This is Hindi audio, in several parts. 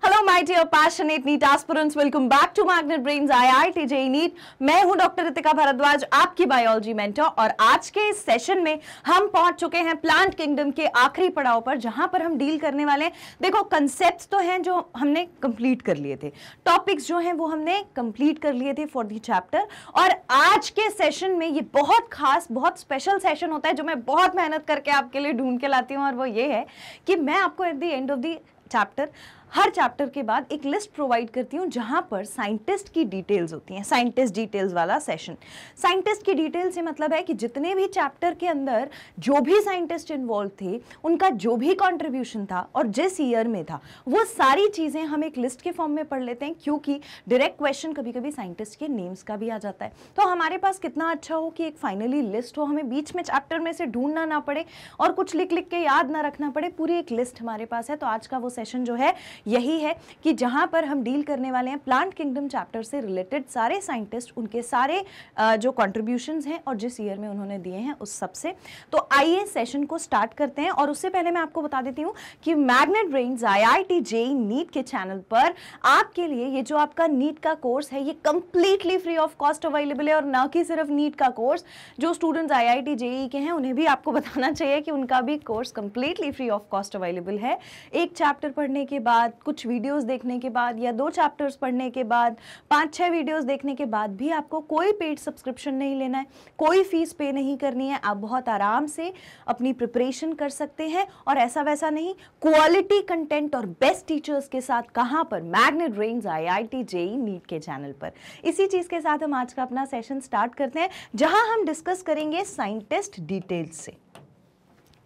Hello my dear passionate NEET aspirants, welcome back to Magnet Brains IIT JEE NEET. मैं हूं डॉक्टर रितिका भारद्वाज, आपकी बायोलॉजी मेंटर। और आज के इस सेशन में हम पहुंच चुके हैं प्लांट किंगडम के आखिरी पड़ाव पर, जहां पर हम डील करने वाले हैं। देखो, कंसेप्ट्स तो हैं जो हमने कंप्लीट कर लिए थे, टॉपिक्स जो हैं वो हमने कंप्लीट कर लिए थे फॉर दी चैप्टर। और आज के सेशन में ये बहुत खास, बहुत स्पेशल सेशन होता है जो मैं बहुत मेहनत करके आपके लिए ढूंढ के लाती हूँ। और वो ये है कि मैं आपको at the end of the chapter, her chapter के बाद एक लिस्ट प्रोवाइड करती हूँ जहां पर साइंटिस्ट की डिटेल्स होती हैं। साइंटिस्ट डिटेल्स वाला सेशन। साइंटिस्ट की डिटेल से मतलब है कि जितने भी चैप्टर के अंदर जो भी साइंटिस्ट इन्वॉल्व थे, उनका जो भी कंट्रीब्यूशन था और जिस ईयर में था, वो सारी चीजें हम एक लिस्ट के फॉर्म में पढ़ लेते हैं, क्योंकि डायरेक्ट क्वेश्चन कभी कभी साइंटिस्ट के नेम्स का भी आ जाता है। तो हमारे पास कितना अच्छा हो कि एक फाइनली लिस्ट हो, हमें बीच में चैप्टर में से ढूंढना ना पड़े और कुछ लिख लिख के याद ना रखना पड़े, पूरी एक लिस्ट हमारे पास है। तो आज का वो सेशन जो है यही है कि जहां पर हम डील करने वाले हैं प्लांट किंगडम चैप्टर से रिलेटेड सारे साइंटिस्ट, उनके सारे जो कंट्रीब्यूशंस हैं और जिस ईयर में उन्होंने दिए हैं उस सब से। तो आइए सेशन को स्टार्ट करते हैं। और उससे पहले मैं आपको बता देती हूं कि Magnet Brains IIT JEE NEET के चैनल पर आपके लिए ये जो आपका नीट का कोर्स है, ये completely free of cost available है। और ना कि सिर्फ नीट का कोर्स, जो स्टूडेंट्स आईआईटी जेईई के हैं उन्हें भी आपको बताना चाहिए कि उनका भी course completely free of cost available है। एक चैप्टर पढ़ने के बाद, कुछ वीडियोस देखने के बाद, या 2 चैप्टर्स पढ़ने के बाद, 5-6 वीडियोस देखने के बाद भी आपको कोई पेड सब्सक्रिप्शन नहीं लेना है, कोई फीस पे नहीं करनी है। आप बहुत आराम से अपनी प्रिपरेशन कर सकते हैं। और ऐसा वैसा नहीं, क्वालिटी कंटेंट और बेस्ट टीचर्स के साथ। कहां पर? Magnet Brains IIT JEE NEET के चैनल पर। इसी चीज के साथ हम आज का अपना सेशन स्टार्ट करते हैं, जहां हम डिस्कस करेंगे साइंटिस्ट डिटेल्स से।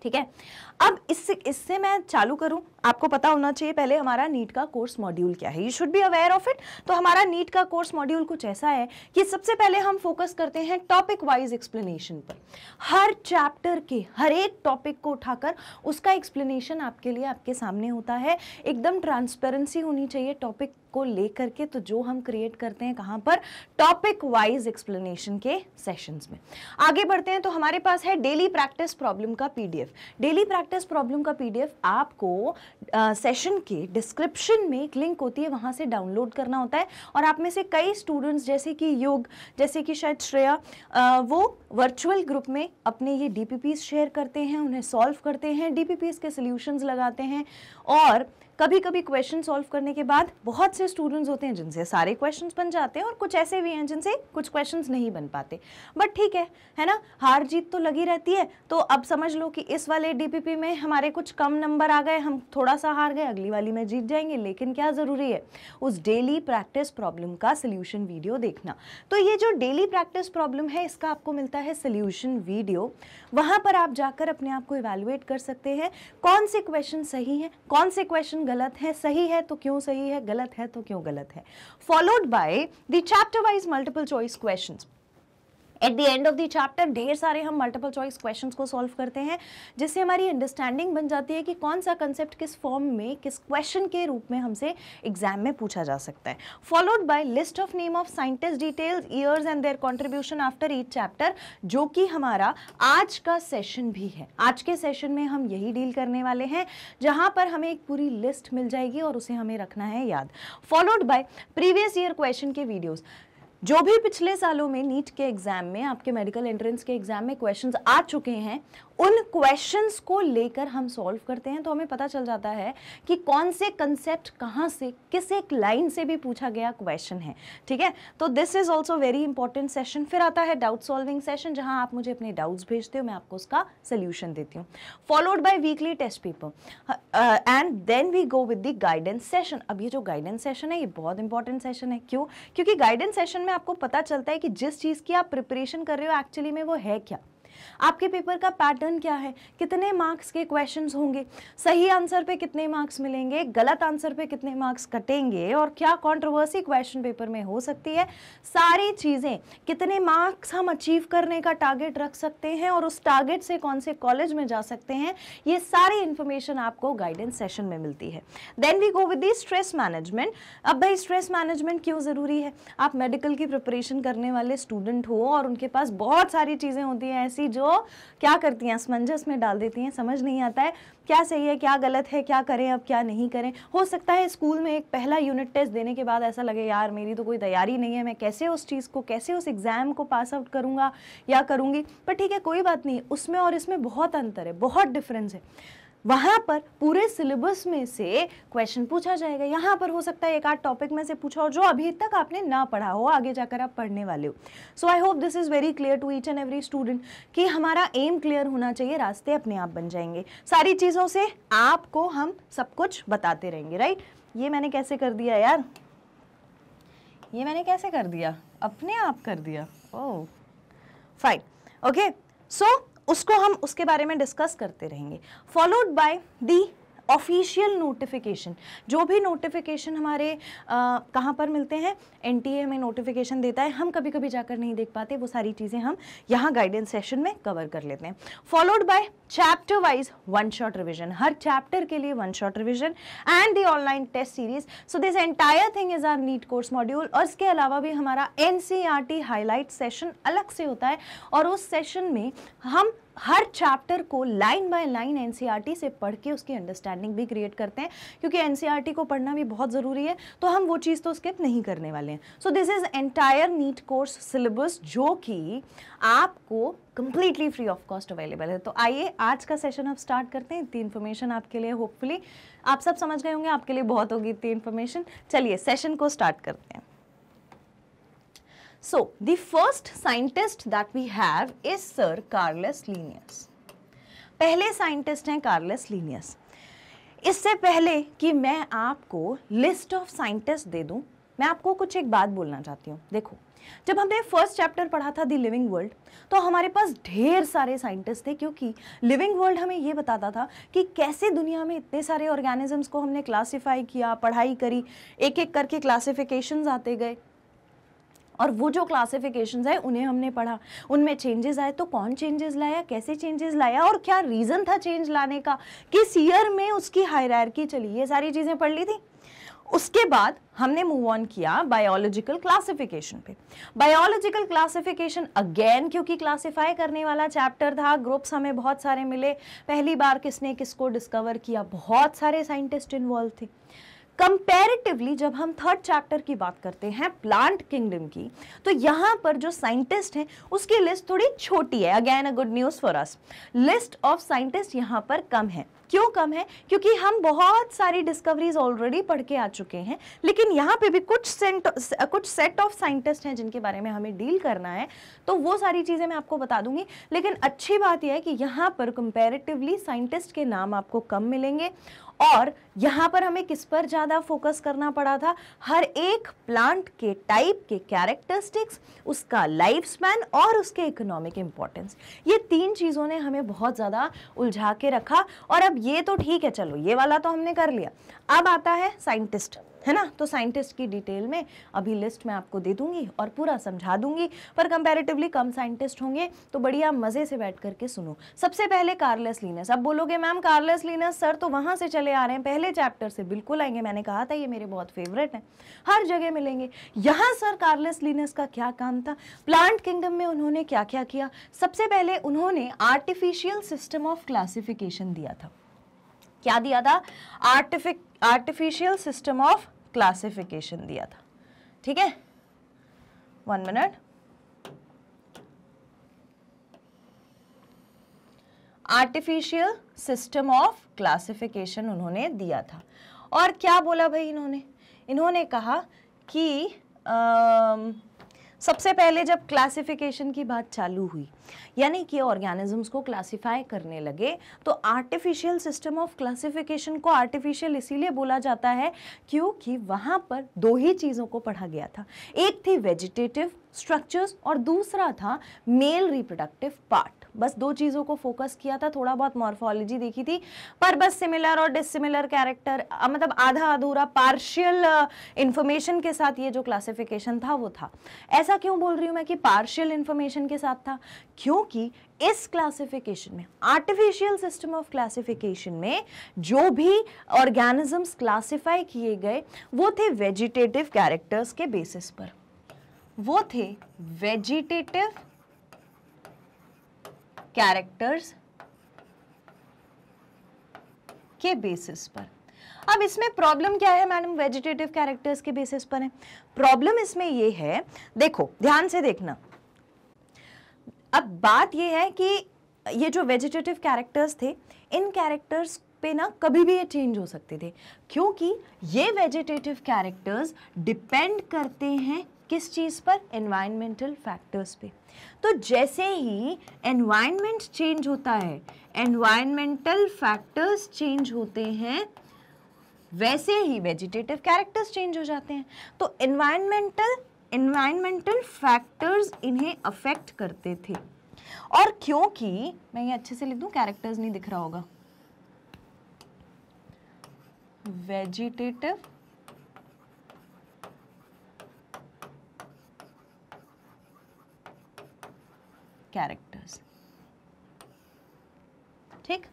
ठीक है, अब इससे मैं चालू करूं, आपको पता होना चाहिए पहले हमारा नीट का कोर्स मॉड्यूल क्या है। You should be aware of it. तो हमारा नीट का कोर्स मॉड्यूल कुछ ऐसा है कि सबसे पहले हम फोकस करते हैं टॉपिक वाइज एक्सप्लेनेशन पर। हर चैप्टर के हर एक टॉपिक को उठाकर उसका एक्सप्लेनेशन आपके लिए आपके सामने होता है। एकदम ट्रांसपेरेंसी होनी चाहिए टॉपिक को लेकर के। तो जो हम क्रिएट करते हैं कहां पर? टॉपिक वाइज एक्सप्लेनेशन के सेशंस में। आगे बढ़ते हैं तो हमारे पास है डेली प्रैक्टिस प्रॉब्लम का पीडीएफ। डेली प्रैक्टिस प्रॉब्लम का पीडीएफ आपको सेशन के डिस्क्रिप्शन में एक लिंक होती है, वहां से डाउनलोड करना होता है। और आप में से कई स्टूडेंट्स, जैसे कि युग, जैसे कि शायद श्रेया, वो वर्चुअल ग्रुप में अपने ये डीपीपीज शेयर करते हैं, उन्हें सॉल्व करते हैं, डीपीपीज के सॉल्यूशंस लगाते हैं। और कभी कभी क्वेश्चन सॉल्व करने के बाद बहुत से स्टूडेंट्स होते हैं जिनसे सारे क्वेश्चंस बन जाते हैं, और कुछ ऐसे भी हैं जिनसे कुछ क्वेश्चंस नहीं बन पाते। बट ठीक है ना, हार जीत तो लगी रहती है। तो अब समझ लो कि इस वाले डीपीपी में हमारे कुछ कम नंबर आ गए, हम थोड़ा सा हार गए, अगली वाली में जीत जाएंगे। लेकिन क्या जरूरी है? उस डेली प्रैक्टिस प्रॉब्लम का सोल्यूशन वीडियो देखना। तो ये जो डेली प्रैक्टिस प्रॉब्लम है, इसका आपको मिलता है सोल्यूशन वीडियो। वहां पर आप जाकर अपने आप को इवैल्यूएट कर सकते हैं, कौन से क्वेश्चन सही हैं, कौन से क्वेश्चन गलत है, सही है तो क्यों सही है, गलत है तो क्यों गलत है। Followed by the chapter wise multiple choice questions. At the end of the chapter ढेर सारे हम मल्टीपल चॉइस क्वेश्चंस को सॉल्व करते हैं, जिससे हमारी अंडरस्टैंडिंग बन जाती है कि कौन सा कंसेप्ट किस फॉर्म में, किस क्वेश्चन के रूप में हमसे एग्जाम में पूछा जा सकता है। Followed by list of name of scientist details, years and there contribution after each chapter, जो कि हमारा आज का सेशन भी है। आज के सेशन में हम यही डील करने वाले हैं, जहां पर हमें एक पूरी लिस्ट मिल जाएगी और उसे हमें रखना है याद। Followed by previous year question के वीडियोस। जो भी पिछले सालों में नीट के एग्जाम में, आपके मेडिकल एंट्रेंस के एग्जाम में क्वेश्चंस आ चुके हैं, उन क्वेश्चंस को लेकर हम सॉल्व करते हैं। तो हमें पता चल जाता है कि कौन से कंसेप्ट कहां से, किस एक लाइन से भी पूछा गया क्वेश्चन है। ठीक है, तो this is also very important session. फिर आता है डाउट सॉल्विंग सेशन, जहां आप मुझे अपने डाउट्स भेजते हो, मैं आपको उसका सोल्यूशन देती हूँ। Followed by weekly test paper and then we go with the guidance session. अब ये जो गाइडेंस सेशन है, ये बहुत इंपॉर्टेंट सेशन है। क्यों? क्योंकि गाइडेंस सेशन में आपको पता चलता है कि जिस चीज की आप प्रिपरेशन कर रहे हो एक्चुअली में वो है क्या, आपके पेपर का पैटर्न क्या है, कितने मार्क्स के क्वेश्चंस होंगे, सही आंसर पे कितने मार्क्स मिलेंगे, गलत आंसर पे कितने मार्क्स कटेंगे, और क्या कंट्रोवर्सी क्वेश्चन पेपर में हो सकती है। सारी चीजें, कितने मार्क्स हम अचीव करने का टारगेट रख सकते हैं और उस टारगेट से कौन से कॉलेज में जा सकते हैं, ये सारी इंफॉर्मेशन आपको गाइडेंस सेशन में मिलती है। Then we go with the stress management. अब भाई स्ट्रेस मैनेजमेंट क्यों जरूरी है? आप मेडिकल की प्रिपरेशन करने वाले स्टूडेंट हो और उनके पास बहुत सारी चीजें होती हैं ऐसी जो क्या करती हैं, असमंजस में डाल देती हैं, समझ नहीं आता है क्या सही है क्या गलत है, क्या करें अब क्या नहीं करें। हो सकता है स्कूल में एक पहला यूनिट टेस्ट देने के बाद ऐसा लगे यार मेरी तो कोई तैयारी नहीं है, मैं कैसे उस चीज़ को, कैसे उस एग्ज़ाम को पास आउट करूँगा या करूँगी। पर ठीक है, कोई बात नहीं, उसमें और इसमें बहुत अंतर है, बहुत डिफरेंस है। वहाँ पर पूरे सिलेबस में से क्वेश्चन पूछा जाएगा, यहाँ पर हो सकता है एक आध टॉपिक में से पूछा हो जो अभी तक आपने ना पढ़ा हो, आगे जाकर आप पढ़ने वाले हो। So I hope this is very clear to each and every student कि हमारा एम क्लियर होना चाहिए, रास्ते अपने आप बन जाएंगे। सारी चीज़ों से आपको हम सब कुछ बताते रहेंगे, राइट। ये मैंने कैसे कर दिया यार, ये मैंने कैसे कर दिया, अपने आप कर दिया, ओह फाइन, ओके। सो उसको हम उसके बारे में डिस्कस करते रहेंगे, followed by the official notification. जो भी नोटिफिकेशन हमारे कहाँ पर मिलते हैं, एनटीए में नोटिफिकेशन देता है, हम कभी कभी जाकर नहीं देख पाते, वो सारी चीज़ें हम यहाँ गाइडेंस सेशन में कवर कर लेते हैं। Followed by chapter wise one shot revision, हर चैप्टर के लिए one shot revision and the online test series. So this entire thing is our NEET course module. और इसके अलावा भी हमारा एनसीईआरटी हाईलाइट सेशन अलग से होता है, और उस सेशन में हम हर चैप्टर को लाइन बाय लाइन एनसीईआरटी से पढ़ के उसकी अंडरस्टैंडिंग भी क्रिएट करते हैं, क्योंकि एनसीईआरटी को पढ़ना भी बहुत ज़रूरी है, तो हम वो चीज़ तो स्किप नहीं करने वाले हैं। So this is entire NEET course syllabus जो कि आपको completely free of cost available है। तो आइए आज का सेशन अब स्टार्ट करते हैं। इतनी इन्फॉर्मेशन आपके लिए, होपफुली आप सब समझ गए होंगे, आपके लिए बहुत होगी इतनी इन्फॉर्मेशन। चलिए सेशन को स्टार्ट करते हैं। So, the first scientist that we have is Sir Carolus Linnaeus. पहले साइंटिस्ट हैं कार्लस लीनियस। इससे पहले कि मैं आपको लिस्ट ऑफ साइंटिस्ट दे दूं, मैं आपको कुछ एक बात बोलना चाहती हूँ। देखो, जब हमने फर्स्ट चैप्टर पढ़ा था दी लिविंग वर्ल्ड, तो हमारे पास ढेर सारे साइंटिस्ट थे, क्योंकि लिविंग वर्ल्ड हमें ये बताता था कि कैसे दुनिया में इतने सारे ऑर्गेनिजम्स को हमने क्लासिफाई किया, पढ़ाई करी, एक एक करके क्लासिफिकेशंस आते गए, और वो जो क्लासिफिकेशंस है उन्हें हमने पढ़ा, उनमें चेंजेस आए तो कौन चेंजेस लाया, कैसे चेंजेस लाया, और क्या रीज़न था चेंज लाने का, किस ईयर में उसकी हायरार्की चली, ये सारी चीज़ें पढ़ ली थी। उसके बाद हमने मूव ऑन किया बायोलॉजिकल क्लासिफिकेशन पे। बायोलॉजिकल क्लासिफिकेशन अगेन, क्योंकि क्लासिफाई करने वाला चैप्टर था, ग्रुप्स हमें बहुत सारे मिले, पहली बार किसने किसको डिस्कवर किया, बहुत सारे साइंटिस्ट इन्वॉल्व थे। कंपैरेटिवली जब हम थर्ड चैप्टर की बात करते हैं प्लांट किंगडम की, तो यहाँ पर जो साइंटिस्ट हैं उसकी लिस्ट थोड़ी छोटी है। Again a good news for us, list of scientist यहाँ पर कम है। क्यों कम है? क्योंकि हम बहुत सारी डिस्कवरीज ऑलरेडी पढ़ के आ चुके हैं, लेकिन यहाँ पे भी कुछ सेट ऑफ साइंटिस्ट हैं जिनके बारे में हमें डील करना है, तो वो सारी चीज़ें मैं आपको बता दूंगी। लेकिन अच्छी बात यह है कि यहाँ पर कंपैरेटिवली साइंटिस्ट के नाम आपको कम मिलेंगे, और यहाँ पर हमें किस पर ज़्यादा फोकस करना पड़ा था, हर एक प्लांट के टाइप के कैरेक्टरिस्टिक्स, उसका लाइफ स्पैन और उसके इकोनॉमिक इंपॉर्टेंस। ये तीन चीज़ों ने हमें बहुत ज़्यादा उलझा के रखा। और अब ये तो ठीक है, चलो ये वाला तो हमने कर लिया, अब आता है साइंटिस्ट, है ना। तो साइंटिस्ट की डिटेल में अभी लिस्ट मैं आपको दे दूंगी और पूरा समझा दूंगी, पर कंपैरेटिवली कम साइंटिस्ट होंगे, तो बढ़िया मज़े से बैठ करके सुनो। सबसे पहले कार्लस लीनियस। अब बोलोगे मैम कार्लस लीनियस सर तो वहाँ से चले आ रहे हैं, पहले चैप्टर से बिल्कुल आएंगे, मैंने कहा था ये मेरे बहुत फेवरेट हैं, हर जगह मिलेंगे। यहाँ सर कार्लस लीनियस का क्या काम था, प्लांट किंगडम में उन्होंने क्या क्या किया? सबसे पहले उन्होंने आर्टिफिशियल सिस्टम ऑफ क्लासिफिकेशन दिया था। क्या दिया था? आर्टिफिशियल सिस्टम ऑफ क्लासिफिकेशन दिया था। ठीक है, 1 minute. Artificial system of classification उन्होंने दिया था। और क्या बोला भाई इन्होंने कहा कि सबसे पहले जब क्लासिफिकेशन की बात चालू हुई, यानी कि ऑर्गेनिजम्स को क्लासिफाई करने लगे, तो आर्टिफिशियल सिस्टम ऑफ क्लासिफिकेशन को आर्टिफिशियल इसीलिए बोला जाता है क्योंकि वहाँ पर दो ही चीज़ों को पढ़ा गया था। एक थी वेजिटेटिव स्ट्रक्चर्स और दूसरा था मेल रिप्रोडक्टिव पार्ट। बस दो चीज़ों को फोकस किया था, थोड़ा बहुत मॉर्फोलॉजी देखी थी, पर बस सिमिलर और डिसिमिलर कैरेक्टर, मतलब आधा अधूरा पार्शियल इंफॉर्मेशन के साथ ये जो क्लासिफिकेशन था वो था। ऐसा क्यों बोल रही हूँ मैं कि पार्शियल इंफॉर्मेशन के साथ था? क्योंकि इस क्लासिफिकेशन में, आर्टिफिशियल सिस्टम ऑफ क्लासिफिकेशन में, जो भी ऑर्गेनिजम्स क्लासिफाई किए गए वो थे वेजिटेटिव कैरेक्टर्स के बेसिस पर, वो थे वेजिटेटिव कैरेक्टर्स के बेसिस पर। अब इसमें प्रॉब्लम क्या है मैडम? वेजिटेटिव कैरेक्टर्स के बेसिस पर है। प्रॉब्लम इसमें ये है, देखो ध्यान से देखना, अब बात ये है कि ये जो वेजिटेटिव कैरेक्टर्स थे, इन कैरेक्टर्स पे ना कभी भी ये चेंज हो सकते थे, क्योंकि ये वेजिटेटिव कैरेक्टर्स डिपेंड करते हैं किस चीज पर? एनवायरमेंटल फैक्टर्स पे। तो जैसे ही एनवायरनमेंट चेंज होता है, एनवायरमेंटल फैक्टर्स चेंज होते हैं, वैसे ही वेजिटेटिव कैरेक्टर्स चेंज हो जाते हैं। तो एनवायरमेंटल फैक्टर्स इन्हें अफेक्ट करते थे। और क्योंकि मैं ये अच्छे से लिख दूं, कैरेक्टर्स नहीं दिख रहा होगा, वेजिटेटिव कैरेक्टर्स, ठीक।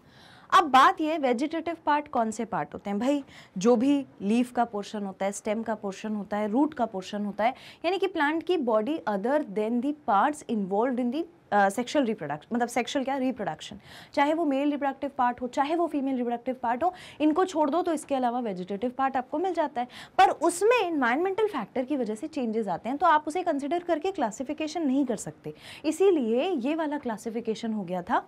अब बात ये, वेजिटेटिव पार्ट कौन से पार्ट होते हैं भाई? जो भी लीफ का पोर्शन होता है, स्टेम का पोर्शन होता है, रूट का पोर्शन होता है, यानी कि प्लांट की body other than the parts involved in the sexual reproduction, मतलब सेक्सुअल क्या? रिप्रोडक्शन। चाहे वो मेल रिप्रोडक्टिव पार्ट हो, चाहे वो फीमेल रिप्रोडक्टिव पार्ट हो, इनको छोड़ दो तो इसके अलावा वेजिटेटिव पार्ट आपको मिल जाता है। पर उसमें एनवायरमेंटल फैक्टर की वजह से चेंजेस आते हैं, तो आप उसे कंसिडर करके क्लासिफिकेशन नहीं कर सकते। इसीलिए ये वाला क्लासिफिकेशन हो गया था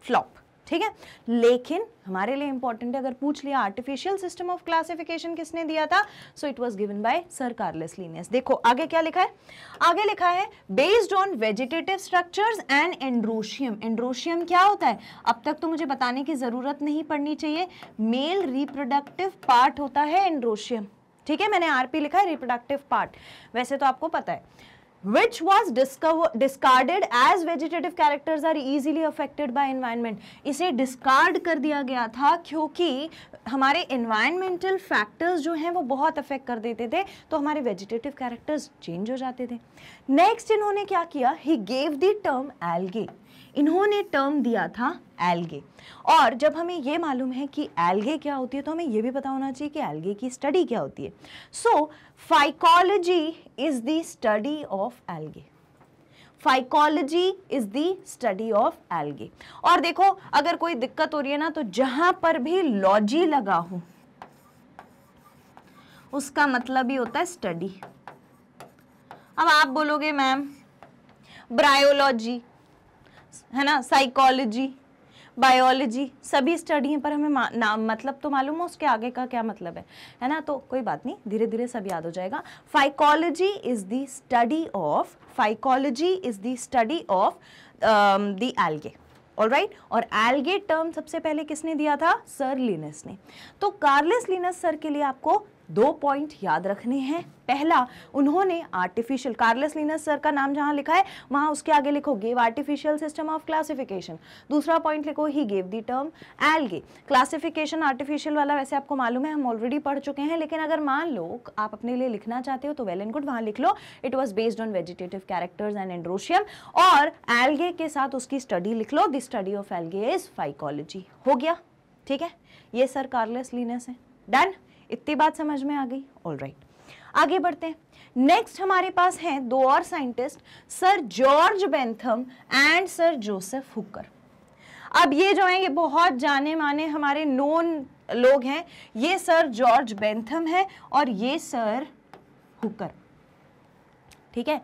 फ्लॉप, ठीक है। लेकिन हमारे लिए इंपॉर्टेंट है, अगर पूछ लिया आर्टिफिशियल सिस्टम ऑफ क्लासिफिकेशन किसने दिया था, so it was given by sir Carolus Linnaeus. देखो आगे क्या लिखा है, आगे लिखा है based on vegetative structures and androecium. Androecium क्या होता है? अब तक तो मुझे बताने की जरूरत नहीं पड़नी चाहिए, मेल रिप्रोडक्टिव पार्ट होता है एंड्रोशियम, ठीक है। मैंने आरपी लिखा है, रिप्रोडक्टिव पार्ट, वैसे तो आपको पता है। Which was discarded as vegetative characters are easily affected by environment। इसे डिस्कार्ड कर दिया गया था क्योंकि हमारे environmental factors जो हैं वो बहुत अफेक्ट कर देते थे, तो हमारे वेजिटेटिव कैरेक्टर्स चेंज हो जाते थे। नेक्स्ट इन्होंने क्या किया? He gave the term algae. इन्होंने टर्म दिया था एल्गे। और जब हमें ये मालूम है कि एल्गे क्या होती है, तो हमें ये भी पता होना चाहिए कि एल्गे की स्टडी क्या होती है। So phycology is the study of algae. Phycology is the study of algae. और देखो अगर कोई दिक्कत हो रही है ना, तो जहां पर भी लॉजी लगा हो उसका मतलब ही होता है स्टडी। अब आप बोलोगे मैम ब्रायोलॉजी है ना, साइकोलॉजी, बायोलॉजी सभी स्टडी हैं, पर हमें नाम मतलब तो मालूम है उसके आगे का क्या मतलब है ना। तो कोई बात नहीं, धीरे धीरे सब याद हो जाएगा। Phycology is the study of, phycology is the study of the algae, alright. और एल्गे टर्म सबसे पहले किसने दिया था? सर लिनस ने। तो कार्लस लिनस सर के लिए आपको 2 पॉइंट याद रखने हैं। पहला, उन्होंने आर्टिफिशियल, कार्लस लिनस सर का नाम जहां लिखा है वहां उसके आगे लिखो gave artificial system of classification. दूसरा पॉइंट लिखो he gave the term algae. Classification artificial वाला वैसे आपको मालूम है, हम ऑलरेडी पढ़ चुके हैं, लेकिन अगर मान लो आप अपने लिए लिखना चाहते हो तो वेल एंड गुड, वहां लिख लो it was based on vegetative characters and androecium, और एल्गे के साथ उसकी स्टडी लिख लो, the study of algae is phycology. हो गया, ठीक है। ये सर कार्लस लिनस है। डन, इतनी बात समझ में आ गई? ऑलराइट, आगे बढ़ते हैं। नेक्स्ट हमारे पास हैं 2 और scientist, sir George Bentham and sir Joseph Hooker. अब ये जो है ये बहुत जाने माने हमारे नोन लोग हैं। ये सर जॉर्ज बेंथम है और ये सर हुकर, ठीक है।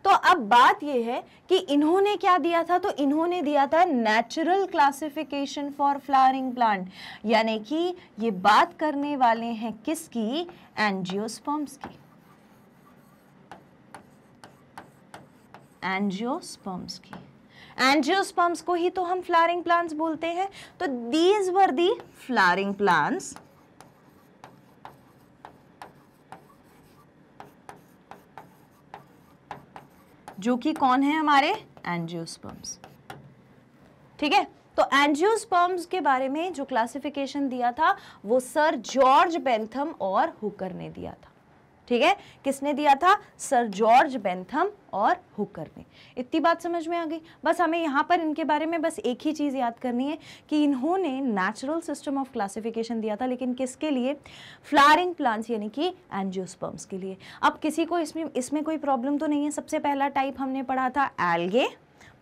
तो अब बात ये है कि इन्होंने क्या दिया था, तो इन्होंने दिया था natural classification for flowering plant, यानी कि ये बात करने वाले हैं किसकी? एंजियोस्पर्म्स की, एंजियोस्पर्म्स की। एंजियोस्पर्म्स को ही तो हम फ्लावरिंग प्लांट्स बोलते हैं। तो these were the flowering plants जो कि कौन है? हमारे एंजियोस्पर्म्स, ठीक है। तो एंजियोस्पर्म्स के बारे में जो क्लासिफिकेशन दिया था वो सर जॉर्ज बेंथम और हुकर ने दिया था, ठीक है। किसने दिया था? सर जॉर्ज बेंथम और हुकर ने। इतनी बात समझ में आ गई? बस हमें यहाँ पर इनके बारे में बस एक ही चीज़ याद करनी है कि इन्होंने नेचुरल सिस्टम ऑफ क्लासिफिकेशन दिया था, लेकिन किसके लिए? फ्लावरिंग प्लांट्स यानी कि एंजियोस्पर्म्स के लिए। अब किसी को इसमें कोई प्रॉब्लम तो नहीं है? सबसे पहला टाइप हमने पढ़ा था एल्गे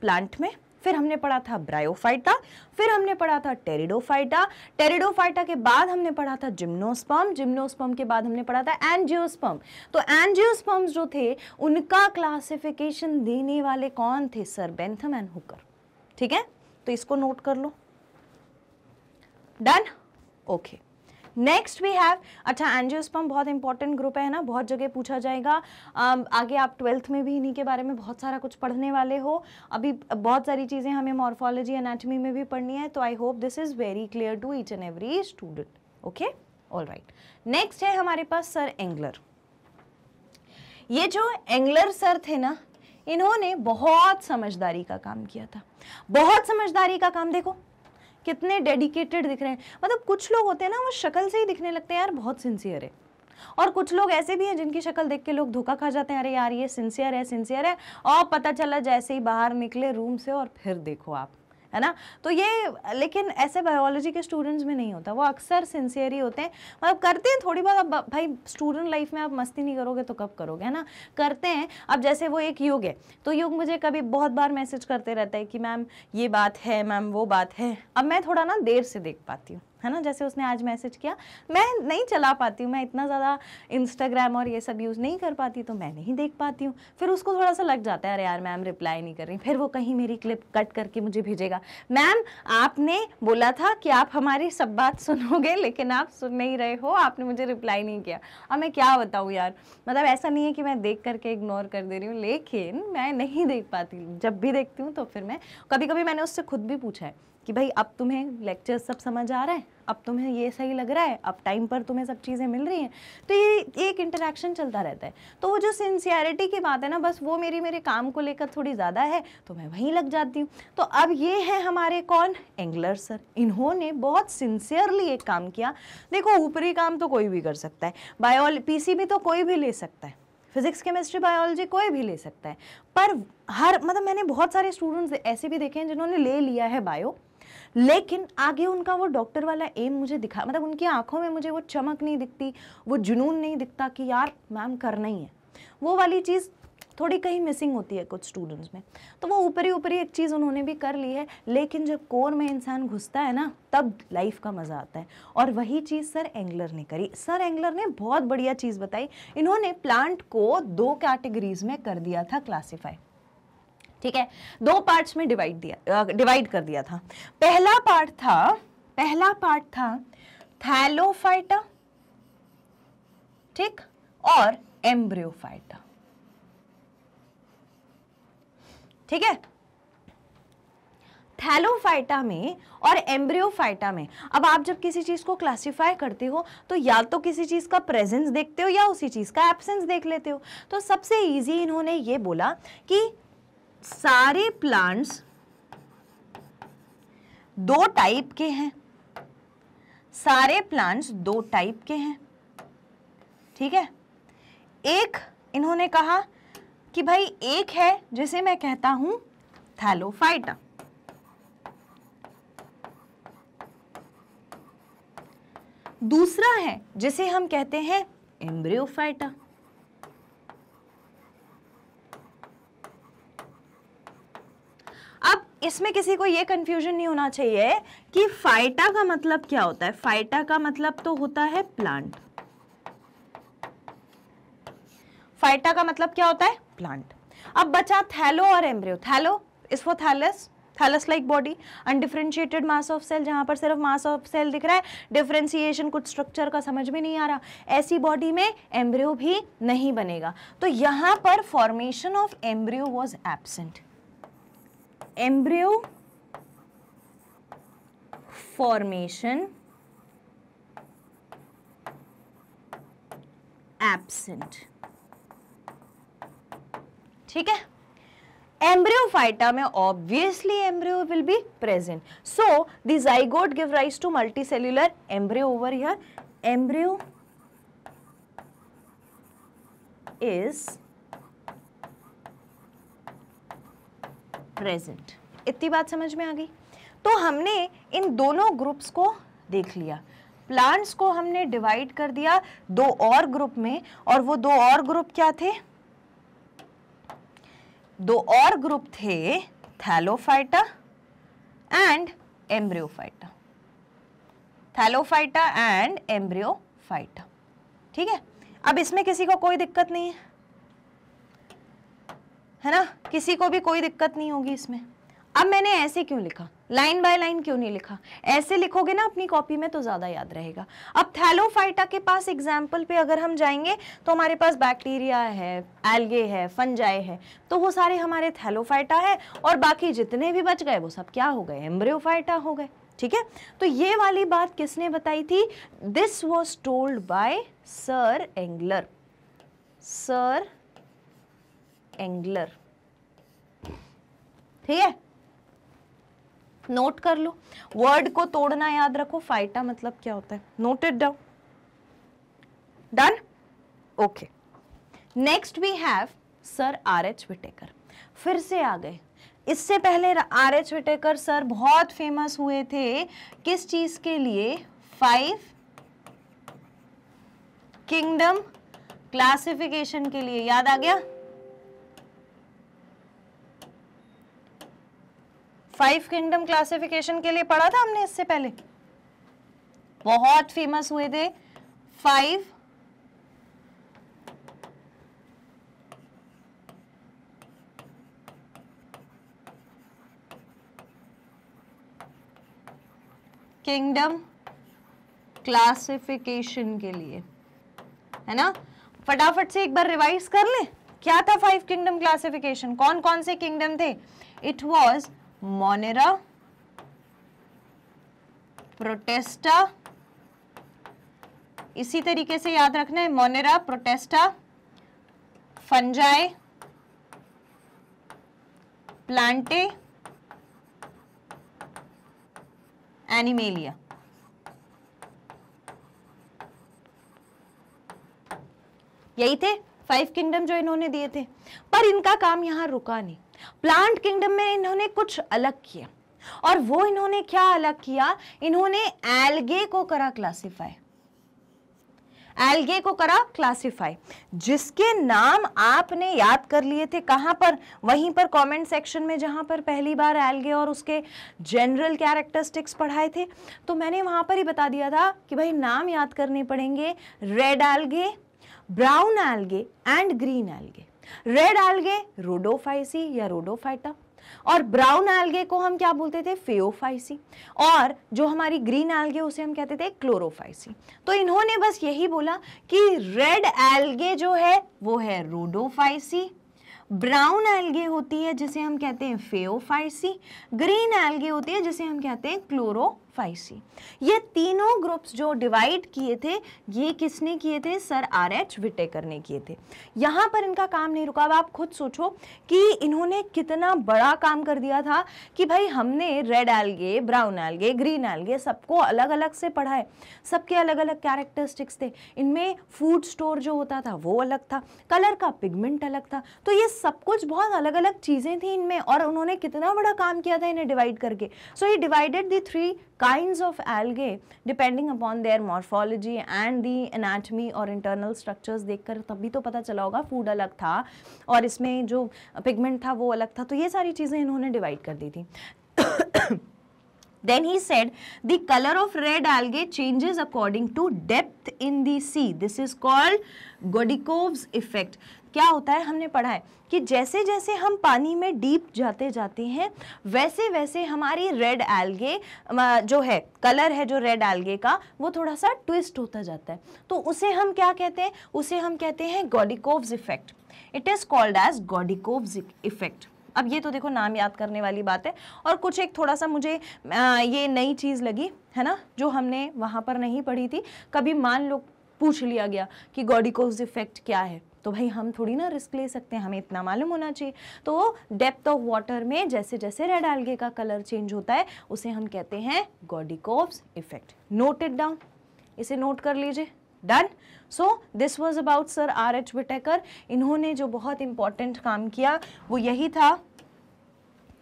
प्लांट में, फिर हमने पढ़ा था ब्रायोफाइटा, फिर हमने पढ़ा था टेरिडोफाइटा, टेरिडोफाइटा के बाद हमने पढ़ा था जिम्नोस्पर्म, जिम्नोस्पर्म के बाद हमने पढ़ा था एंजियोस्पर्म। तो एंजियोस्पर्म्स जो थे उनका क्लासिफिकेशन देने वाले कौन थे? Sir Bentham and Hooker. ठीक है, तो इसको नोट कर लो। Done, okay. Next we have, अच्छा एंजियोस्पर्म बहुत इंपॉर्टेंट ग्रुप है ना, बहुत जगह पूछा जाएगा। आगे आप 12th में भी इन्हीं के बारे में बहुत सारा कुछ पढ़ने वाले हो। अभी बहुत सारी चीज़ें हमें मॉर्फोलॉजी एनाटॉमी में भी पढ़नी है, तो I hope this is very clear to each and every student. Okay, all right. Next है हमारे पास सर एंगलर। ये जो एंगलर सर थे ना, इन्होंने बहुत समझदारी का काम किया था, बहुत समझदारी का काम। देखो कितने डेडिकेटेड दिख रहे हैं। मतलब कुछ लोग होते हैं ना, वो शक्ल से ही दिखने लगते हैं यार बहुत सिंसियर है, और कुछ लोग ऐसे भी हैं जिनकी शक्ल देख के लोग धोखा खा जाते हैं, अरे यार ये सिंसियर है सिंसियर है, और पता चला जैसे ही बाहर निकले रूम से और फिर देखो आप, है ना। तो ये, लेकिन ऐसे बायोलॉजी के स्टूडेंट्स में नहीं होता, वो अक्सर सिंसियर ही होते हैं। मतलब करते हैं थोड़ी बहुत, अब भाई स्टूडेंट लाइफ में आप मस्ती नहीं करोगे तो कब करोगे, है ना, करते हैं। अब जैसे वो एक युग है, तो युग मुझे कभी बहुत बार मैसेज करते रहता है कि मैम ये बात है, मैम वो बात है। अब मैं थोड़ा ना देर से देख पाती हूँ, है ना, जैसे उसने आज मैसेज किया, मैं नहीं चला पाती हूँ, मैं इतना ज़्यादा इंस्टाग्राम और ये सब यूज़ नहीं कर पाती, तो मैं नहीं देख पाती हूँ। फिर उसको थोड़ा सा लग जाता है, अरे यार मैम रिप्लाई नहीं कर रही, फिर वो कहीं मेरी क्लिप कट करके मुझे भेजेगा, मैम आपने बोला था कि आप हमारी सब बात सुनोगे, लेकिन आप सुन नहीं रहे हो, आपने मुझे रिप्लाई नहीं किया। अब मैं क्या बताऊँ यार, मतलब ऐसा नहीं है कि मैं देख करके इग्नोर कर दे रही हूँ, लेकिन मैं नहीं देख पाती। जब भी देखती हूँ तो फिर मैं, कभी कभी मैंने उससे खुद भी पूछा है कि भाई अब तुम्हें लेक्चर सब समझ आ रहा है, अब तुम्हें ये सही लग रहा है, अब टाइम पर तुम्हें सब चीज़ें मिल रही हैं, तो ये एक इंटरेक्शन चलता रहता है। तो वो जो सिंसियरिटी की बात है ना, बस वो मेरे काम को लेकर थोड़ी ज़्यादा है, तो मैं वहीं लग जाती हूँ। तो अब ये है हमारे कौन? Engler sir. इन्होंने बहुत सिंसियरली एक काम किया। देखो ऊपरी काम तो कोई भी कर सकता है, पीसीबी तो कोई भी ले सकता है, फिजिक्स केमिस्ट्री बायोलॉजी कोई भी ले सकता है, पर मतलब मैंने बहुत सारे स्टूडेंट्स ऐसे भी देखे हैं जिन्होंने ले लिया है बायो, लेकिन आगे उनका वो डॉक्टर वाला एम मुझे दिखा, मतलब उनकी आंखों में मुझे वो चमक नहीं दिखती, वो जुनून नहीं दिखता कि यार मैम करना ही है। वो वाली चीज़ थोड़ी कहीं मिसिंग होती है कुछ स्टूडेंट्स में। तो वो ऊपरी एक चीज़ उन्होंने भी कर ली है, लेकिन जब कोर में इंसान घुसता है ना, तब लाइफ का मज़ा आता है। और वही चीज़ सर एंगलर ने करी। सर एंगलर ने बहुत बढ़िया चीज़ बताई। इन्होंने प्लांट को 2 कैटेगरीज में कर दिया था क्लासीफाई। ठीक है, 2 पार्ट्स में डिवाइड कर दिया था। पहला पार्ट था थैलोफाइटा, ठीक, और एम्ब्रियोफाइटा। ठीक है, थैलोफाइटा में और एम्ब्रियोफाइटा में, अब आप जब किसी चीज को क्लासिफाई करते हो तो या तो किसी चीज का प्रेजेंस देखते हो या उसी चीज का एब्सेंस देख लेते हो। तो सबसे इजी इन्होंने ये बोला कि सारे प्लांट्स 2 टाइप के हैं, सारे प्लांट्स 2 टाइप के हैं। ठीक है, एक इन्होंने कहा कि भाई एक है जिसे मैं कहता हूं थैलोफाइटा, दूसरा है जिसे हम कहते हैं एम्ब्रियोफाइटा। अब इसमें किसी को यह कंफ्यूजन नहीं होना चाहिए कि फाइटा का मतलब क्या होता है। फाइटा का मतलब तो होता है प्लांट। फाइटा का मतलब क्या होता है? प्लांट। अब बचा थैलो और embryo. Thallo is for thallus, thallus like body, undifferentiated mass of cell, जहां पर सिर्फ मास ऑफ सेल दिख रहा है, डिफरेंशिएशन कुछ स्ट्रक्चर का समझ में नहीं आ रहा, ऐसी बॉडी में एम्ब्रियो भी नहीं बनेगा। तो यहां पर formation of embryo was absent. Embryo formation absent. ठीक है, एम्ब्रियोफाइटा में obviously embryo will be present, so the zygote give rise to multicellular embryo over here. Embryo is present. इतनी बात समझ में आ गई। तो हमने इन दोनों ग्रुप्स को देख लिया। प्लांट्स को हमने डिवाइड कर दिया 2 और ग्रुप में, और वो 2 और ग्रुप क्या थे? 2 और ग्रुप थे Thallophyta and Embryophyta, Thallophyta and Embryophyta. ठीक है, अब इसमें किसी को कोई दिक्कत नहीं है ना, किसी को भी कोई दिक्कत नहीं होगी इसमें। अब मैंने ऐसे क्यों लिखा, लाइन बाय लाइन क्यों नहीं लिखा? ऐसे लिखोगे ना अपनी कॉपी में तो ज्यादा याद रहेगा। अब थैलोफाइटा के पास एग्जाम्पल पे अगर हम जाएंगे तो हमारे पास बैक्टीरिया है, एल्गे है, फंजाई है, तो वो सारे हमारे थैलोफाइटा है, और बाकी जितने भी बच गए वो सब क्या हो गए, एम्ब्रियोफाइटा हो गए। ठीक है, तो ये वाली बात किसने बताई थी? This was told by sir Engler, sir Engler. ठीक है, नोट कर लो, वर्ड को तोड़ना याद रखो, फाइटा मतलब क्या होता है, note it down. Done, okay. Next we have sir R H. Whittaker, फिर से आ गए। इससे पहले आर.एच. विटेकर सर बहुत फेमस हुए थे किस चीज के लिए? 5 किंगडम क्लासिफिकेशन के लिए, याद आ गया? 5 किंगडम क्लासिफिकेशन के लिए पढ़ा था हमने इससे पहले, बहुत फेमस हुए थे 5 किंगडम क्लासिफिकेशन के लिए, है ना? फटाफट से एक बार रिवाइज कर ले, क्या था 5 किंगडम क्लासिफिकेशन, कौन कौन से किंगडम थे? इट वॉज मोनेरा, प्रोटेस्टा, इसी तरीके से याद रखना है, Monera, Protista, fungi, Plantae, animalia. यही थे 5 किंगडम जो इन्होंने दिए थे, पर इनका काम यहां रुका नहीं। प्लांट किंगडम में इन्होंने कुछ अलग किया, और वो इन्होंने क्या अलग किया? इन्होंने एल्गे को करा क्लासिफाई, एल्गे को करा क्लासिफाई, जिसके नाम आपने याद कर लिए थे कहां पर? वहीं पर कमेंट सेक्शन में, जहां पर पहली बार एल्गे और उसके जनरल कैरेक्टरिस्टिक्स पढ़ाए थे। तो मैंने वहां पर ही बता दिया था कि भाई नाम याद करने पड़ेंगे, red algae, brown algae and green algae. Red algae Rhodophyceae या रोडोफाइटा, और ब्राउन एल्गे को हम क्या बोलते थे? फेओफाइसी, और जो हमारी ग्रीन एल्गे उसे हम कहते थे क्लोरोफाइसी। तो इन्होंने बस यही बोला कि रेड एल्गे जो है वो है रोडोफाइसी, ब्राउन एल्गे होती है जिसे हम कहते हैं फेओफाइसी, ग्रीन एल्गे होती है जिसे हम कहते हैं क्लोरोफाइसी। ये तीनों ग्रुप्स जो डिवाइड किए थे, ये किसने किए थे? Sir R H. विटेकर ने किए थे। यहाँ पर इनका काम नहीं रुका। अब आप खुद सोचो कि इन्होंने कितना बड़ा काम कर दिया था कि भाई हमने red algae, brown algae, green algae सबको अलग अलग से पढ़ा है, सबके अलग अलग कैरेक्टरिस्टिक्स थे। इनमें फूड स्टोर जो होता था वो अलग था, कलर का पिगमेंट अलग था, तो ये सब कुछ बहुत अलग अलग चीजें थी इनमें, और उन्होंने कितना बड़ा काम किया था इन्हें डिवाइड करके। सो ही divided the 3 kinds of algae depending upon their morphology and the anatomy और internal structures देखकर तभी तो पता चला होगा फूड अलग था और इसमें जो पिगमेंट था वो अलग था। तो ये सारी चीजें इन्होंने डिवाइड कर दी थी। Then he said the color of red algae changes according to depth in the sea. This is called Godikov's effect. क्या होता है? हमने पढ़ा है कि जैसे जैसे हम पानी में डीप जाते जाते हैं वैसे वैसे हमारी रेड एल्गे जो है, कलर है जो रेड एल्गे का, वो थोड़ा सा ट्विस्ट होता जाता है। तो उसे हम क्या कहते हैं? उसे हम कहते हैं गॉडिकोव्स effect. It is called as Gaudikov's effect. अब ये तो देखो नाम याद करने वाली बात है, और कुछ एक थोड़ा सा मुझे ये नई चीज़ लगी है ना, जो हमने वहाँ पर नहीं पढ़ी थी। कभी मान लो पूछ लिया गया कि गॉडिकोव्स इफेक्ट क्या है, तो भाई हम थोड़ी ना रिस्क ले सकते हैं, हमें इतना मालूम होना चाहिए। तो डेप्थ ऑफ वाटर में जैसे जैसे रेड एल्गे का कलर चेंज होता है उसे हम कहते हैं गॉडिकोव्स इफेक्ट। नोट इट डाउन, इसे नोट कर लीजिए। Done. So this was about sir R H. Whittaker. इन्होंने जो बहुत इंपॉर्टेंट काम किया वो यही था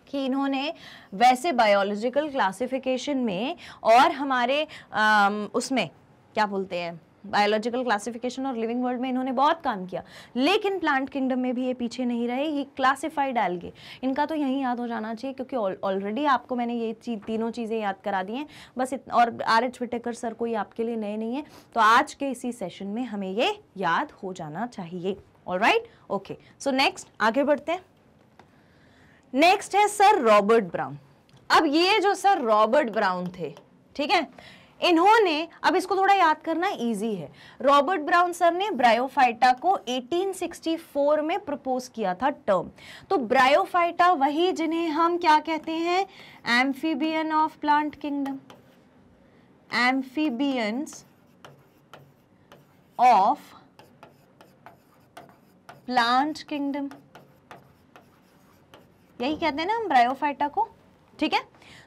कि इन्होंने वैसे बायोलॉजिकल क्लासिफिकेशन में और हमारे उसमें क्या बोलते हैं बायोलॉजिकल क्लासिफिकेशन और लिविंग वर्ल्ड में इन्होंने बहुत काम किया, लेकिन प्लांट किंगडम में भी ये पीछे नहीं रहे। ही क्लासिफाइड एल्गे, इनका तो यही याद हो जाना चाहिए क्योंकि ऑलरेडी आपको मैंने ये तीनों चीज़ें याद करा दी हैं बस। और आर.एच. व्हिटेकर सर कोई आपके लिए नए नहीं है, तो आज के इसी सेशन में हमें ये याद हो जाना चाहिए। ऑलराइट, ओके, सो नेक्स्ट आगे बढ़ते हैं। नेक्स्ट है सर रॉबर्ट ब्राउन। अब ये जो सर रॉबर्ट ब्राउन थे, ठीक है, इन्होंने, अब इसको थोड़ा याद करना इजी है, रॉबर्ट ब्राउन सर ने ब्रायोफाइटा को 1864 में प्रपोज किया था टर्म। तो ब्रायोफाइटा वही जिन्हें हम क्या कहते हैं, amphibian of plant kingdom, amphibians of plant kingdom, यही कहते हैं ना हम ब्रायोफाइटा को, ठीक है।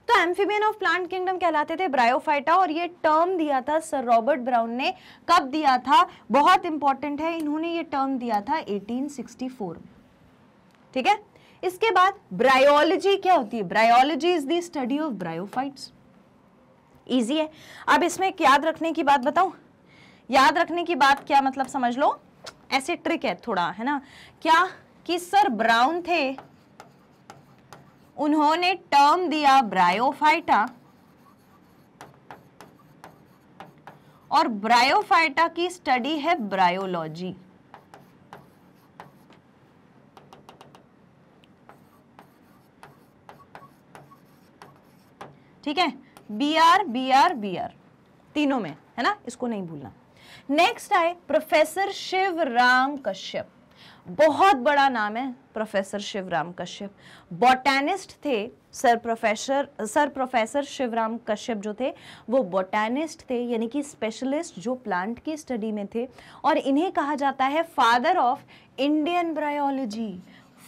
तो एम्फीबियन ऑफ प्लांट किंगडम कहलाते थे ब्रायोफाइटा, और ये टर्म दिया था सर रॉबर्ट ब्राउन ने। कब दिया था, बहुत इंपॉर्टेंट है, इन्होंने ये टर्म दिया था 1864 में, ठीक है। इसके बाद ब्रायोलॉजी क्या होती है, bryology is the study of bryophytes. Easy है। अब इसमें एक याद रखने की बात बताऊं, याद रखने की बात क्या मतलब समझ लो, ऐसे ट्रिक है थोड़ा, है ना, क्या कि सर ब्राउन थे, उन्होंने टर्म दिया ब्रायोफाइटा, और ब्रायोफाइटा की स्टडी है ब्रायोलॉजी। ठीक है, B R B R B R तीनों में, है ना, इसको नहीं भूलना। नेक्स्ट आए प्रोफेसर शिवराम कश्यप। बहुत बड़ा नाम है प्रोफेसर शिवराम कश्यप, बॉटैनिस्ट थे। सर प्रोफेसर शिवराम कश्यप जो थे वो बॉटैनिस्ट थे, यानी कि स्पेशलिस्ट जो प्लांट की स्टडी में थे, और इन्हें कहा जाता है father of Indian bryology,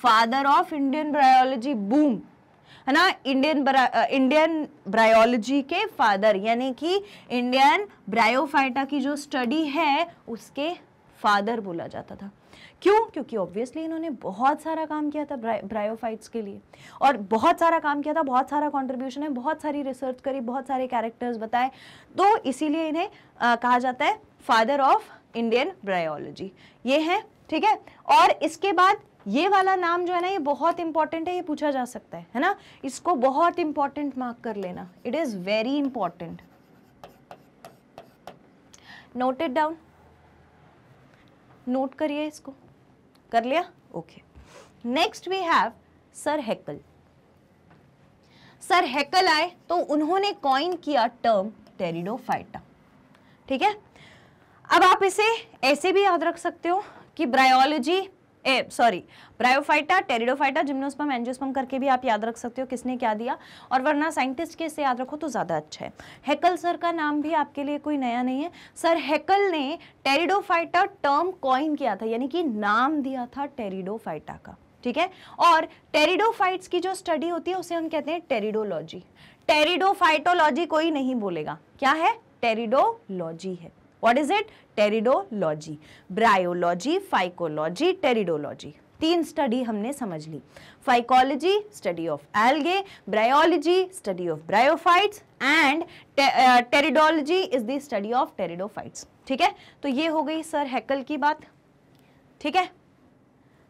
father of Indian bryology, boom, है ना, इंडियन ब्रायोलॉजी के फादर, यानी कि इंडियन ब्रायोफाइटा की जो स्टडी है उसके फादर बोला जाता था। क्यों? क्योंकि ऑब्वियसली इन्होंने बहुत सारा काम किया था ब्रायोफाइट्स के लिए, और बहुत सारा काम किया था, बहुत सारा कंट्रीब्यूशन है, बहुत सारी रिसर्च करी, बहुत सारे कैरेक्टर्स बताए, तो इसीलिए इन्हें कहा जाता है फादर ऑफ इंडियन ब्रायोलॉजी, ये है, ठीक है। और इसके बाद ये वाला नाम जो है ना, ये बहुत इंपॉर्टेंट है, ये पूछा जा सकता है ना, इसको बहुत इंपॉर्टेंट मार्क कर लेना, it is very important, note it down, note करिए इसको, कर लिया, okay. Next we have sir Haeckel. Sir Haeckel आए तो उन्होंने कॉइन किया टर्म टेरिडोफाइटा, ठीक है। अब आप इसे ऐसे भी याद रख सकते हो कि ब्रायोफाइटा, टेरिडोफाइटा, जिम्नोस्पर्म, एंजियोस्पर्म करके भी आप याद रख सकते हो किसने क्या दिया, और वरना साइंटिस्ट के से याद रखो तो ज़्यादा अच्छा है। हैकल सर का नाम भी आपके लिए कोई नया नहीं है। सर हैकल ने टेरिडोफाइटा टर्म कॉइन किया था, यानी कि नाम दिया था टेरिडोफाइटा का, ठीक है। और टेरिडोफाइट्स की जो स्टडी होती है उसे हम कहते हैं टेरिडोलॉजी। टेरिडोफाइटोलॉजी कोई नहीं बोलेगा, क्या है, टेरिडोलॉजी है। What is it? Pteridology, bryology, phycology, pteridology, तीन स्टडी हमने समझ ली। Phycology study of algae, bryology study of bryophytes, and pteridology is the study of pteridophytes, ठीक है। तो ये हो गई सर हैकल की बात, ठीक है,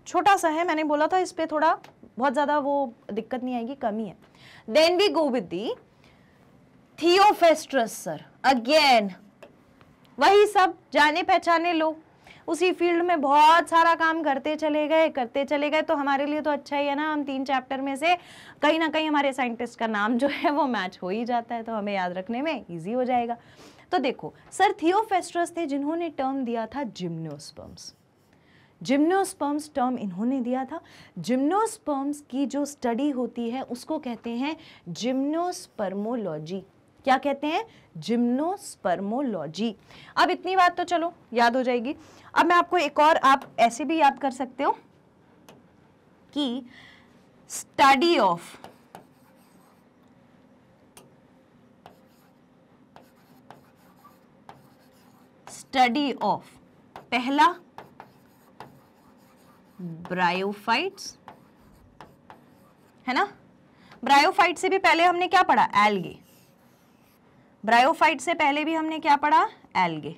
छोटा सा है, मैंने बोला था इस पे थोड़ा बहुत ज्यादा वो दिक्कत नहीं आएगी, कमी है। Then we go with the Theophrastus sir, again वही सब जाने पहचाने लोग, उसी फील्ड में बहुत सारा काम करते चले गए, तो हमारे लिए तो अच्छा ही है ना, हम 3 चैप्टर में से कहीं ना कहीं हमारे साइंटिस्ट का नाम जो है वो मैच हो ही जाता है, तो हमें याद रखने में इजी हो जाएगा। तो देखो सर थियोफेस्ट्रस थे जिन्होंने टर्म दिया था जिम्नोस्पर्म्स। जिम्नोस्पर्म्स टर्म इन्होंने दिया था। जिम्नोस्पर्म्स की जो स्टडी होती है उसको कहते हैं जिम्नोस्पर्मोलॉजी। क्या कहते हैं, जिम्नोस्पर्मोलॉजी। अब इतनी बात तो चलो याद हो जाएगी। अब मैं आपको एक और, आप ऐसे भी याद कर सकते हो कि स्टडी ऑफ पहला ब्रायोफाइट्स, है ना, ब्रायोफाइट से भी पहले हमने क्या पढ़ा, एल्गे। ब्रायोफाइट से पहले भी हमने क्या पढ़ा, एल्गे।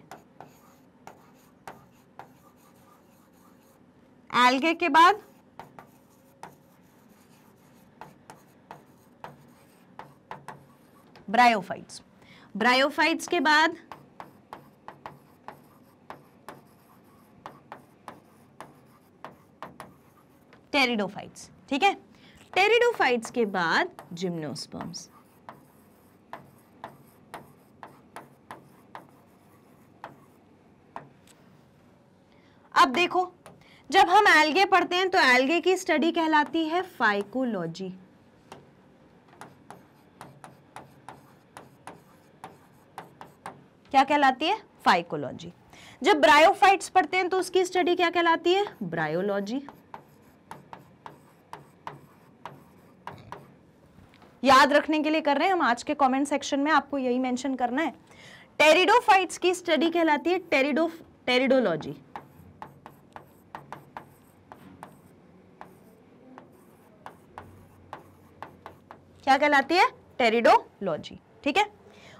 एल्गे के बाद ब्रायोफाइट्स, ब्रायोफाइट्स के बाद टेरिडोफाइट्स, ठीक है। टेरिडोफाइट्स के बाद जिम्नोस्पर्म्स। अब देखो, जब हम एल्गे पढ़ते हैं तो एल्गे की स्टडी कहलाती है फाइकोलॉजी। क्या कहलाती है? फाइकोलॉजी। जब ब्रायोफाइट्स पढ़ते हैं तो उसकी स्टडी क्या कहलाती है? ब्रायोलॉजी। याद रखने के लिए कर रहे हैं हम, आज के कमेंट सेक्शन में आपको यही मेंशन करना है। टेरिडोफाइट्स की स्टडी कहलाती है टेरिडोलॉजी। क्या कहलाती है? टेरिडोलॉजी, ठीक है।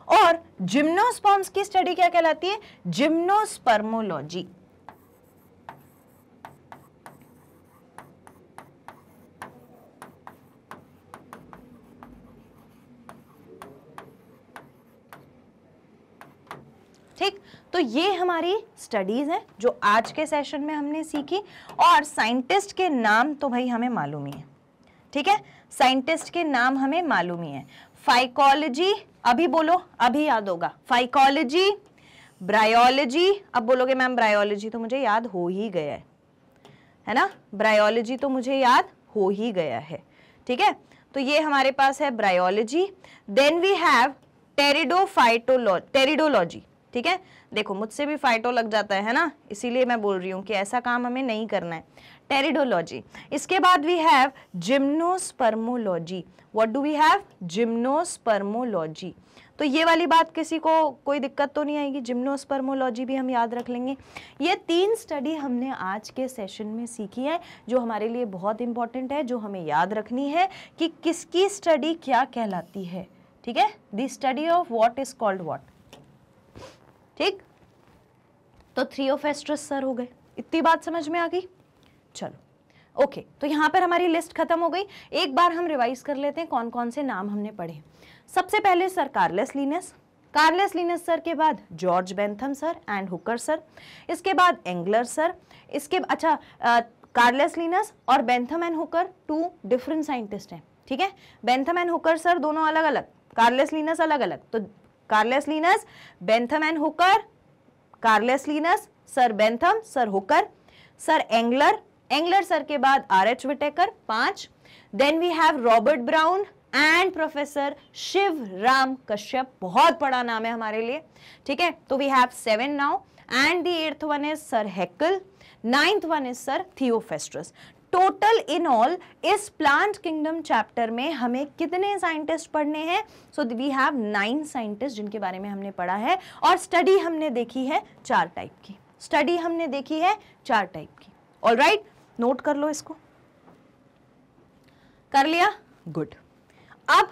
और जिम्नोस्पर्म्स की स्टडी क्या कहलाती है? जिम्नोस्पर्मोलॉजी। ठीक, तो ये हमारी स्टडीज है जो आज के सेशन में हमने सीखी। और साइंटिस्ट के नाम तो भाई हमें मालूम ही है, ठीक है। साइंटिस्ट के नाम हमें मालूम ही है। फाइकोलॉजी, अभी बोलो, अभी याद होगा। Phycology, bryology. अब बोलोगे मैम ब्रायोलॉजी तो मुझे याद हो ही गया है ना, ब्रायोलॉजी तो मुझे याद हो ही गया है, ठीक है। तो ये हमारे पास है bryology. Then we have pteridology, ठीक है। देखो मुझसे भी फाइटो लग जाता है ना, इसीलिए मैं बोल रही हूँ कि ऐसा काम हमें नहीं करना है। टेरिडोलॉजी। इसके बाद we have gymnospermology. What do we have? Gymnospermology. तो ये वाली बात किसी को कोई दिक्कत तो नहीं आएगी, जिम्नोस्पर्मोलॉजी भी हम याद रख लेंगे। ये 3 स्टडी हमने आज के सेशन में सीखी है जो हमारे लिए बहुत इंपॉर्टेंट है, जो हमें याद रखनी है कि किसकी स्टडी क्या कहलाती है, ठीक है। The study of what is called what, ठीक। तो थ्रियोफेस्ट्रस सर हो गए, इतनी बात समझ में आ गई। चलो ओके, तो यहाँ पर हमारी लिस्ट खत्म हो गई। एक बार हम रिवाइज कर लेते हैं कौन कौन से नाम हमने पढ़े। सबसे पहले sir Carlos Linus, Carlos Linnaeus sir के बाद George Bentham sir and Hooker sir, इसके बाद एंगलर सर, इसके कार्लेस लिनस और Bentham and Hooker 2 different scientist हैं, ठीक है। बेंथम एंड हुकर सर दोनों अलग अलग, कार्लेस लिनस अलग अलग। तो Carolus Linnaeus, Bentham and Hooker, Carolus Linnaeus, sir Bentham, sir Hooker, sir Engler, Engler sir के बाद R H. Whittaker 5। Then we have Robert Brown and professor Shiv Ram Kashyap, बहुत बड़ा नाम है हमारे लिए, ठीक है। तो we have 7 now and the 8th one is sir Haeckel, 9th one is sir Theophrastus. Total in all इस प्लांट किंगडम चैप्टर में हमें कितने साइंटिस्ट पढ़ने हैं? सो वी हैव 9 साइंटिस्ट जिनके बारे में हमने पढ़ा है। और स्टडी हमने देखी है 4 टाइप की, स्टडी हमने देखी है 4 टाइप की। ऑलराइट, नोट कर लो इसको। कर लिया? गुड। अब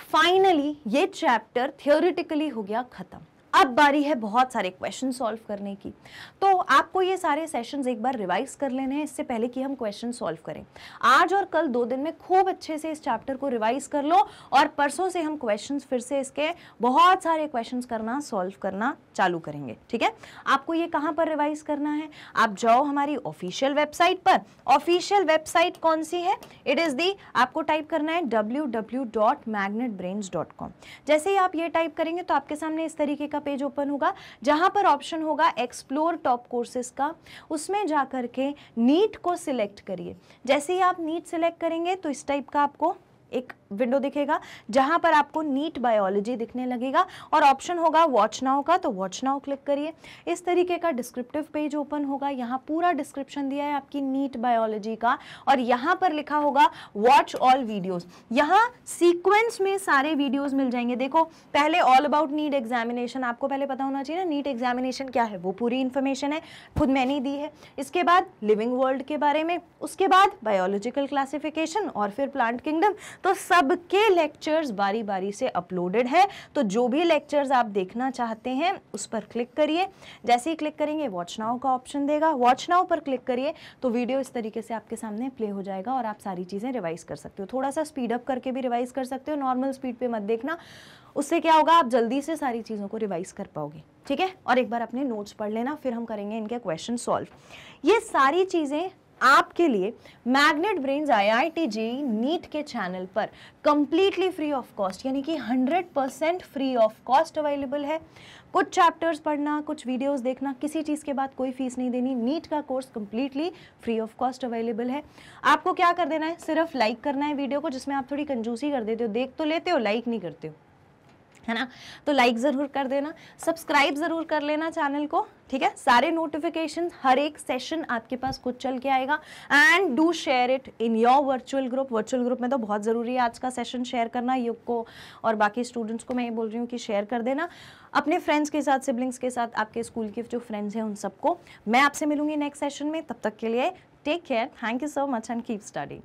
फाइनली ये चैप्टर थियोरेटिकली हो गया खत्म। अब बारी है बहुत सारे क्वेश्चन सॉल्व करने की। तो आपको ये सारे सेशंस एक बार रिवाइज कर लेने हैं इससे पहले कि हम क्वेश्चन सॉल्व करें। आज और कल 2 दिन में खूब अच्छे से इस चैप्टर को रिवाइज कर लो और परसों से हम क्वेश्चंस फिर से इसके बहुत सारे क्वेश्चंस करना, सॉल्व करना चालू करेंगे, ठीक है। आपको ये कहाँ पर रिवाइज करना है? आप जाओ हमारी ऑफिशियल वेबसाइट पर। ऑफिशियल वेबसाइट कौन सी है? इट इज दी, आपको टाइप करना है www.magnetbrains.com। जैसे ही आप ये टाइप करेंगे तो आपके सामने इस तरीके का पेज ओपन होगा जहां पर ऑप्शन होगा एक्सप्लोर टॉप कोर्सेज का। उसमें जाकर के नीट को सिलेक्ट करिए। जैसे ही आप नीट सिलेक्ट करेंगे तो इस टाइप का आपको एक विंडो दिखेगा जहां पर आपको नीट बायोलॉजी दिखने लगेगा और ऑप्शन होगा वॉच नाउ का, तो वॉच नाउ क्लिक करिए। इस तरीके का डिस्क्रिप्टिव पेज ओपन होगा। यहाँ पूरा डिस्क्रिप्शन दिया है आपकी नीट बायोलॉजी का और यहाँ पर लिखा होगा वॉच ऑल वीडियोस। यहाँ सीक्वेंस में सारे वीडियोस मिल जाएंगे। देखो पहले ऑल अबाउट नीट एग्जामिनेशन, आपको पहले पता होना चाहिए ना नीट एग्जामिनेशन क्या है, वो पूरी इन्फॉर्मेशन है, खुद मैंने दी है। इसके बाद लिविंग वर्ल्ड के बारे में, उसके बाद बायोलॉजिकल क्लासिफिकेशन और फिर प्लांट किंगडम। तो सब सबके लेक्चर्स बारी बारी से अपलोडेड है, तो जो भी लेक्चर्स आप देखना चाहते हैं उस पर क्लिक करिए। जैसे ही क्लिक करेंगे वॉच नाउ का ऑप्शन देगा, वॉच नाउ पर क्लिक करिए तो वीडियो इस तरीके से आपके सामने प्ले हो जाएगा और आप सारी चीज़ें रिवाइज कर सकते हो। थोड़ा सा स्पीड अप करके भी रिवाइज कर सकते हो, नॉर्मल स्पीड पे मत देखना, उससे क्या होगा आप जल्दी से सारी चीज़ों को रिवाइज कर पाओगे, ठीक है। और एक बार अपने नोट्स पढ़ लेना, फिर हम करेंगे इनके क्वेश्चन सॉल्व। ये सारी चीज़ें आपके लिए magnet brains IIT JEE NEET के चैनल पर कंप्लीटली फ्री ऑफ कॉस्ट, यानी कि 100% फ्री ऑफ कॉस्ट अवेलेबल है। कुछ चैप्टर्स पढ़ना, कुछ वीडियोस देखना, किसी चीज़ के बाद कोई फीस नहीं देनी। नीट का course completely free of cost available है। आपको क्या कर देना है, सिर्फ लाइक करना है वीडियो को, जिसमें आप थोड़ी कंजूसी कर देते हो, देख तो लेते हो लाइक नहीं करते हो, है ना। तो लाइक ज़रूर कर देना, सब्सक्राइब ज़रूर कर लेना चैनल को, ठीक है। सारे नोटिफिकेशन, हर एक सेशन आपके पास खुद चल के आएगा। And do share it in your virtual group. Virtual group में तो बहुत ज़रूरी है आज का सेशन शेयर करना। युग को और बाकी स्टूडेंट्स को मैं ये बोल रही हूँ कि शेयर कर देना अपने फ्रेंड्स के साथ, सिबलिंग्स के साथ, आपके स्कूल के जो फ्रेंड्स हैं उन सबको। मैं आपसे मिलूंगी नेक्स्ट सेशन में, तब तक के लिए take care, thank you so much and keep studying.